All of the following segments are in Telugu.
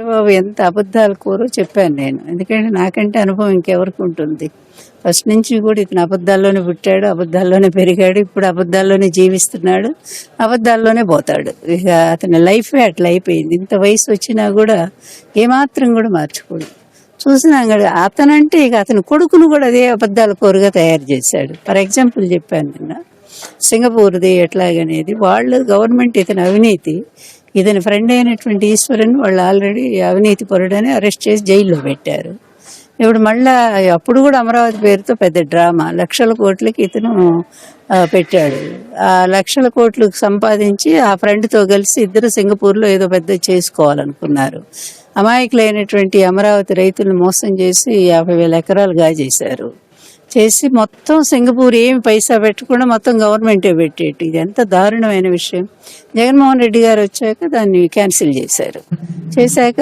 చంద్రబాబు ఎంత అబద్ధాలు కోరో చెప్పాను నేను. ఎందుకంటే నాకంటే అనుభవం ఇంకెవరికి ఉంటుంది. ఫస్ట్ నుంచి కూడా ఇతను అబద్ధాల్లోనే పుట్టాడు, అబద్ధాల్లోనే పెరిగాడు, ఇప్పుడు అబద్ధాల్లోనే జీవిస్తున్నాడు, అబద్ధాల్లోనే పోతాడు. ఇక అతని లైఫే అట్లా అయిపోయింది. ఇంత వయసు వచ్చినా కూడా ఏమాత్రం కూడా మార్చుకోడు. చూసినాం కదా అతనంటే ఇక అతని కొడుకును కూడా అదే అబద్ధాల కోరుగా తయారు చేశాడు. ఫర్ ఎగ్జాంపుల్ చెప్పాను నిన్న సింగపూర్ది ఎట్లాగనేది. వాళ్ళు గవర్నమెంట్ ఇతని అవినీతి, ఇతని ఫ్రెండ్ అయినటువంటి ఈశ్వరన్ వాళ్ళు ఆల్రెడీ అవినీతి పరుడని అరెస్ట్ చేసి జైల్లో పెట్టారు. ఇప్పుడు మళ్ళా అప్పుడు కూడా అమరావతి పేరుతో పెద్ద డ్రామా, లక్షల కోట్లకి ఇతను పెట్టాడు. ఆ లక్షల కోట్లు సంపాదించి ఆ ఫ్రెండ్తో కలిసి ఇద్దరు సింగపూర్లో ఏదో పెద్ద చేసుకోవాలనుకున్నారు. అమాయకులైనటువంటి అమరావతి రైతులను మోసం చేసి 50,000 ఎకరాలు గాజేశారు. చేసి మొత్తం సింగపూర్ ఏమి పైసా పెట్టకుండా మొత్తం గవర్నమెంటే పెట్టేట్టు. ఇది ఎంత దారుణమైన విషయం. జగన్మోహన్ రెడ్డి గారు వచ్చాక దాన్ని క్యాన్సిల్ చేశారు. చేశాక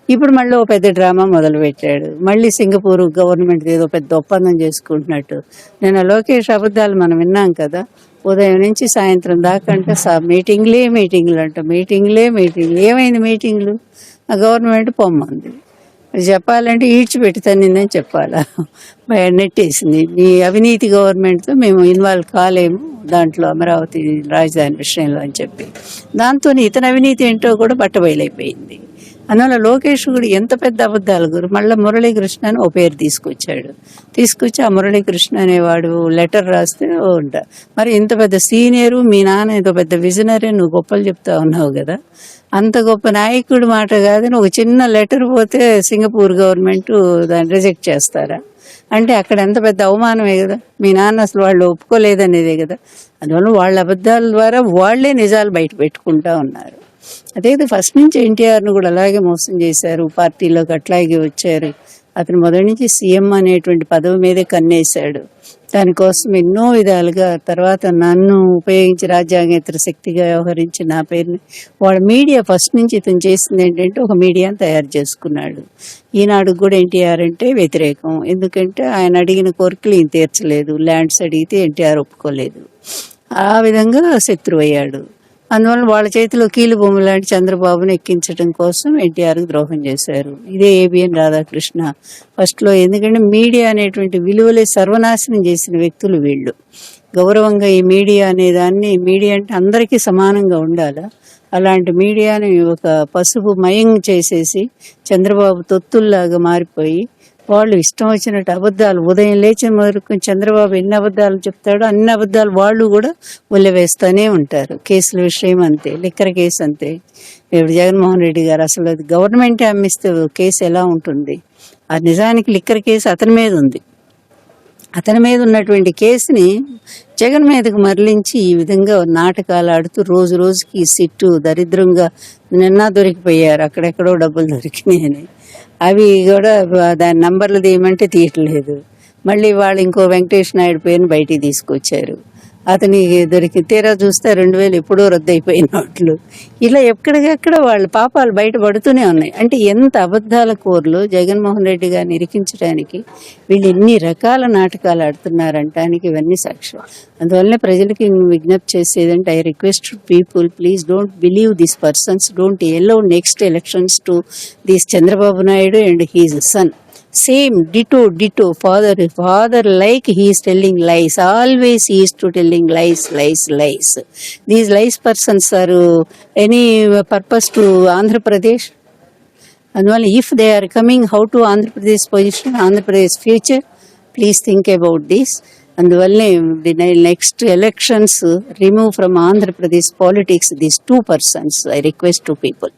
ఇప్పుడు మళ్ళీ ఓ పెద్ద డ్రామా మొదలు పెట్టాడు. మళ్ళీ సింగపూర్ గవర్నమెంట్ ఏదో పెద్ద ఒప్పందం చేసుకుంటున్నట్టు. నిన్న లోకేష్ అబద్ధాలు మనం విన్నాం కదా, ఉదయం నుంచి సాయంత్రం దాకా అంటే మీటింగ్లు అంట, మీటింగ్లు. ఏమైంది మీటింగ్లు? ఆ గవర్నమెంట్ పొమ్మంది. చెప్పాలంటే ఈడ్చిపెట్టి తన్నిందని చెప్పాలా, నెట్టేసింది. నీ అవినీతి గవర్నమెంట్తో మేము ఇన్వాల్వ్ కాలేము దాంట్లో అమరావతి రాజధాని విషయంలో అని చెప్పి, దాంతో ఇతని అవినీతి ఏంటో కూడా బట్టబయలైపోయింది. అందువల్ల లోకేష్ కూడా ఎంత పెద్ద అబద్ధాలు గురు. మళ్ళీ మురళీకృష్ణ అని ఓ పేరు తీసుకొచ్చి ఆ మురళీకృష్ణ అనేవాడు లెటర్ రాస్తే ఉంట. మరి ఇంత పెద్ద సీనియరు, మీ నాన్న ఇంత పెద్ద విజనరీ, నువ్వు గొప్పలు చెప్తా ఉన్నావు కదా, అంత గొప్ప నాయకుడి మాట కాదని ఒక చిన్న లెటర్ పోతే సింగపూర్ గవర్నమెంట్ దాన్ని రిజెక్ట్ చేస్తారా? అంటే అక్కడ ఎంత పెద్ద అవమానమే కదా. మీ నాన్న అసలు వాళ్ళు ఒప్పుకోలేదనేదే కదా. అందువల్ల వాళ్ళ అబద్ధాల ద్వారా వాళ్లే నిజాలు బయట పెట్టుకుంటా ఉన్నారు. అదే ఫస్ట్ నుంచి ఎన్టీఆర్ను కూడా అలాగే మోసం చేశారు. పార్టీలోకి అట్లాగే వచ్చారు. అతను మొదటి నుంచి సీఎం అనేటువంటి పదవి మీదే కన్నేశాడు. దానికోసం ఎన్నో విధాలుగా తర్వాత నన్ను ఉపయోగించి రాజ్యాంగేతర శక్తిగా వ్యవహరించి నా పేరుని వాళ్ళ మీడియా ఫస్ట్ నుంచి ఇతను చేసింది ఏంటంటే ఒక మీడియాను తయారు చేసుకున్నాడు. ఈనాడు కూడా ఎన్టీఆర్ అంటే వ్యతిరేకం. ఎందుకంటే ఆయన అడిగిన కోరికలు ఈయన తీర్చలేదు. ల్యాండ్స్ అడిగితే ఎన్టీఆర్ ఒప్పుకోలేదు. ఆ విధంగా శత్రువు అయ్యాడు. అందువల్ల వాళ్ళ చేతిలో కీలు బొమ్మ లాంటి చంద్రబాబును ఎక్కించడం కోసం ఎన్టీఆర్కి ద్రోహం చేశారు. ఇదే ఏబిఎన్ రాధాకృష్ణ ఫస్ట్లో. ఎందుకంటే మీడియా అనేటువంటి విలువలే సర్వనాశనం చేసిన వ్యక్తులు వీళ్ళు. గౌరవంగా ఈ మీడియా అనేదాన్ని, మీడియా అంటే అందరికీ సమానంగా ఉండాలా, అలాంటి మీడియాని ఒక పసుపు మయం చేసేసి చంద్రబాబు తొత్తుల్లాగా మారిపోయి వాళ్ళు ఇష్టం వచ్చినట్టు అబద్ధాలు ఉదయం లేచిన వరకు చంద్రబాబు ఎన్ని అబద్ధాలు చెప్తాడో అన్ని అబద్ధాలు వాళ్ళు కూడా ఉల్లవేస్తూనే ఉంటారు. కేసుల విషయం అంతే, లిక్కర్ కేసు అంతే. ఇప్పుడు జగన్మోహన్ రెడ్డి గారు అసలు అది గవర్నమెంటే అమ్మిస్తే కేసు ఎలా ఉంటుంది? ఆ నిజానికి లిక్కర్ కేసు అతని మీద ఉంది. అతని మీద ఉన్నటువంటి కేసుని జగన్ మీదకు మరలించి ఈ విధంగా నాటకాలు ఆడుతూ రోజు రోజుకి సిట్టు దరిద్రంగా నిన్న దొరికిపోయారు. అక్కడెక్కడో డబ్బులు దొరికినాయని అవి కూడా దాని నంబర్లు తీయమంటే తీయట్లేదు. మళ్ళీ వాళ్ళు ఇంకో వెంకటేష్ నాయుడు పేరుని బయటికి తీసుకొచ్చారు. అతని దొరికి తీరా చూస్తే 2000 ఎప్పుడో రద్దు అయిపోయిన నోట్లు. ఇలా ఎక్కడికక్కడ వాళ్ళ పాపాలు బయటపడుతూనే ఉన్నాయి. అంటే ఎంత అబద్ధాల కోర్లు జగన్మోహన్ రెడ్డి గారిని ఇరికించడానికి వీళ్ళు ఎన్ని రకాల నాటకాలు ఆడుతున్నారంటానికి ఇవన్నీ సాక్ష్యం. అందువల్లనే ప్రజలకి విజ్ఞప్తి చేసేదంటే, I request people, please don't believe these persons, don't allow next elections to this Chandrababu Naidu and his son. Same, ditto, father like he is telling lies, always he is to telling lies. These lies persons are any purpose to Andhra Pradesh? And well, if they are coming, how to Andhra Pradesh position, Andhra Pradesh future, please think about this. And well, the next elections remove from Andhra Pradesh politics these two persons, I request to people.